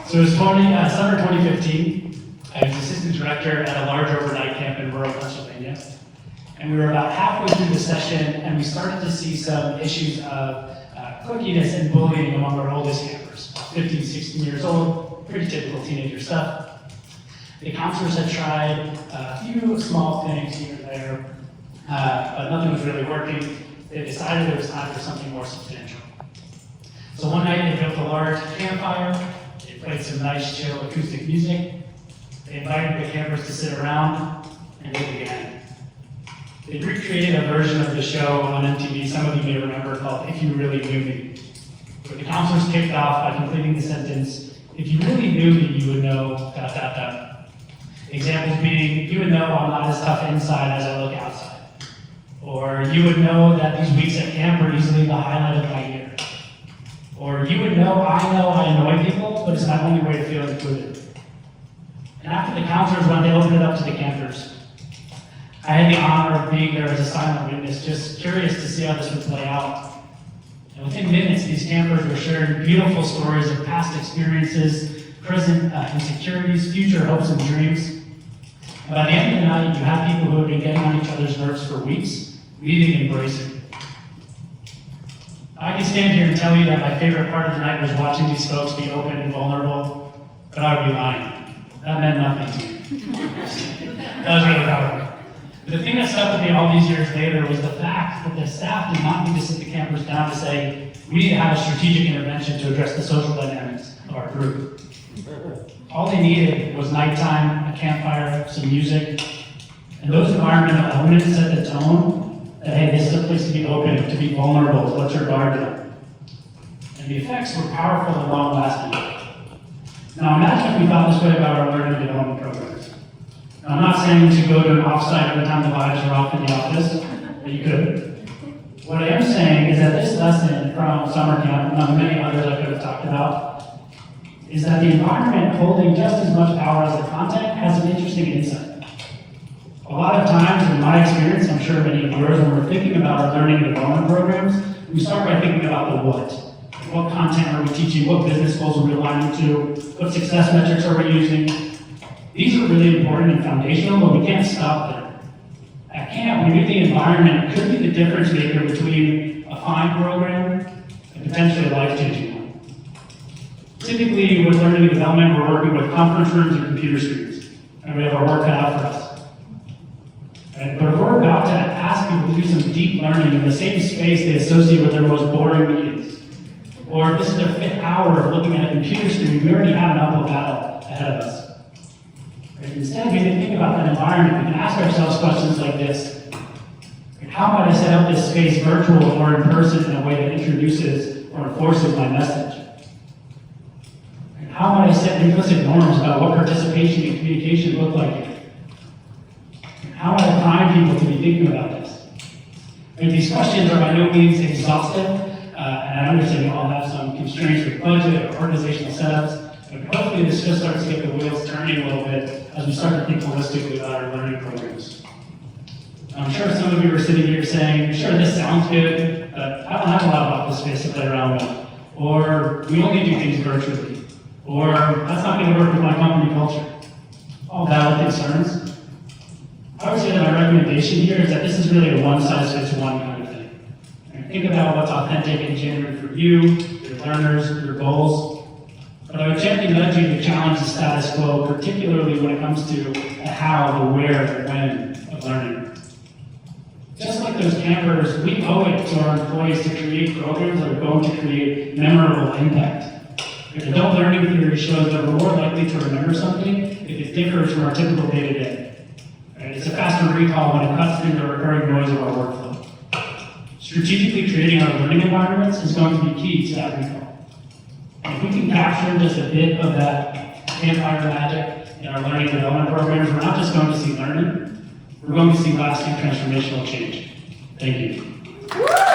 So it was summer 2015. I was assistant director at a large overnight camp in rural Pennsylvania. And we were about halfway through the session, and we started to see some issues of cliquiness and bullying among our oldest campers, 15, 16 years old, pretty typical teenager stuff. The counselors had tried a few small things here and there, but nothing was really working. They decided it was time for something more substantial. So one night they built a large campfire, they played some nice chill acoustic music, they invited the campers to sit around, and they began. They recreated a version of the show on MTV, some of you may remember, called If You Really Knew Me, where the counselors kicked off by completing the sentence, if you really knew me, you would know, ... Examples being, you would know I'm not as tough inside as I look outside. Or you would know that these weeks at camp are easily the highlight of my year. Or you would know I annoy people, but it's my only way to feel included. And after the counselors went, they opened it up to the campers. I had the honor of being there as a silent witness, just curious to see how this would play out. And within minutes, these campers were sharing beautiful stories of past experiences, present insecurities, future hopes and dreams. And by the end of the night, you had people who had been getting on each other's nerves for weeks, leaving and embracing. I can stand here and tell you that my favorite part of the night was watching these folks be open and vulnerable, but I would be lying. That meant nothing to me. That was really powerful. The thing that stuck with me all these years later was the fact that the staff did not need to sit the campers down to say, we need to have a strategic intervention to address the social dynamics of our group. All they needed was nighttime, a campfire, some music, and those environmental elements set the tone that, hey, this is a place to be open, to be vulnerable, to let your guard down. And the effects were powerful and long-lasting. Now imagine if we thought this way about our learning and development programs. I'm not saying to go to an offsite every time the vibes are off in the office, but you could. What I am saying is that this lesson from summer camp, among many others I could have talked about, is that the environment holding just as much power as the content has an interesting insight. A lot of times, in my experience, I'm sure many of yours, when we're thinking about our learning and development programs, we start by thinking about the what. What content are we teaching? What business goals are we aligning to? What success metrics are we using? These are really important and foundational, but we can't stop there. At camp, we knew the environment could be the difference maker between a fine program and potentially a life-changing one. Typically, with learning and development, we're working with conference rooms and computer screens, and we have our work cut out for us. Right? But if we're about to ask people to do some deep learning in the same space they associate with their most boring meetings, or if this is their 5th hour of looking at a computer screen, we already have an uphill battle ahead of us. Instead, we can think about that environment. We can ask ourselves questions like this. How might I set up this space virtual or in person in a way that introduces or enforces my message? How might I set implicit norms about what participation and communication look like here? How might I prime people to be thinking about this? These questions are by no means exhaustive, and I understand you all have some constraints with budget or organizational setups. But hopefully this just starts to get the wheels turning a little bit as we start to think holistically about our learning programs. I'm sure some of you are sitting here saying, sure, this sounds good, but I don't have a lot of office space to play around with. Or we only do things virtually. Or that's not going to work with my company culture. All valid concerns. I would say that my recommendation here is that this is really a one-size-fits-one kind of thing. And think about what's authentic and genuine for you, your learners, your goals. But I would gently nudge you to challenge the status quo, particularly when it comes to the how, the where, the when of learning. Just like those campers, we owe it to our employees to create programs that are going to create memorable impact. Adult learning theory shows that we're more likely to remember something if it differs from our typical day-to-day. It's a faster recall when it cuts through the recurring noise of our workflow. Strategically creating our learning environments is going to be key to that recall. If we can capture just a bit of that campfire magic in our learning and development programs, we're not just going to see learning, we're going to see lasting transformational change. Thank you.